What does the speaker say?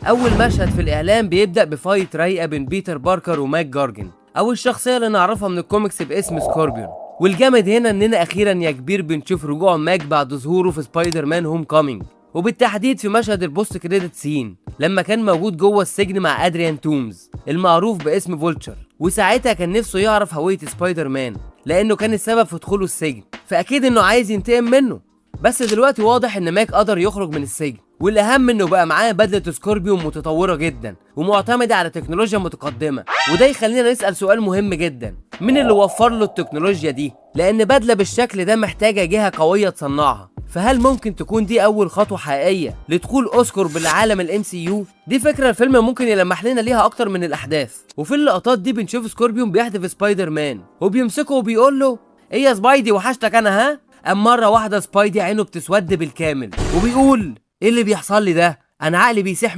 اول مشهد في الاعلان بيبدا بفايت رايقه بين بيتر باركر وماك جارجن، او الشخصيه اللي نعرفها من الكوميكس باسم سكوربيون. والجامد هنا اننا اخيرا يا كبير بنشوف رجوع ماك بعد ظهوره في سبايدر مان هوم كومينج، وبالتحديد في مشهد البوست كريدت سين لما كان موجود جوه السجن مع ادريان تومز المعروف باسم فولتشر. وساعتها كان نفسه يعرف هوية سبايدر مان لانه كان السبب في دخوله السجن، فاكيد انه عايز ينتقم منه. بس دلوقتي واضح ان ماك قدر يخرج من السجن، والاهم انه بقى معاه بدله سكوربيون متطوره جدا ومعتمده على تكنولوجيا متقدمه. وده يخلينا نسال سؤال مهم جدا، مين اللي وفر له التكنولوجيا دي؟ لان بدله بالشكل ده محتاجه جهه قويه تصنعها. فهل ممكن تكون دي اول خطوه حقيقيه لدخول اوسكار بالعالم الام سي يو؟ دي فكره الفيلم ممكن يلمح لنا ليها اكتر من الاحداث. وفي اللقطات دي بنشوف سكوربيون بيحدف سبايدر مان وبيمسكه وبيقول له ايه يا سبايدي وحشتك انا ها؟ أم مرة واحدة سبايدي عينه بتسود بالكامل وبيقول ايه اللي بيحصل لي ده؟ انا عقلي بيسيح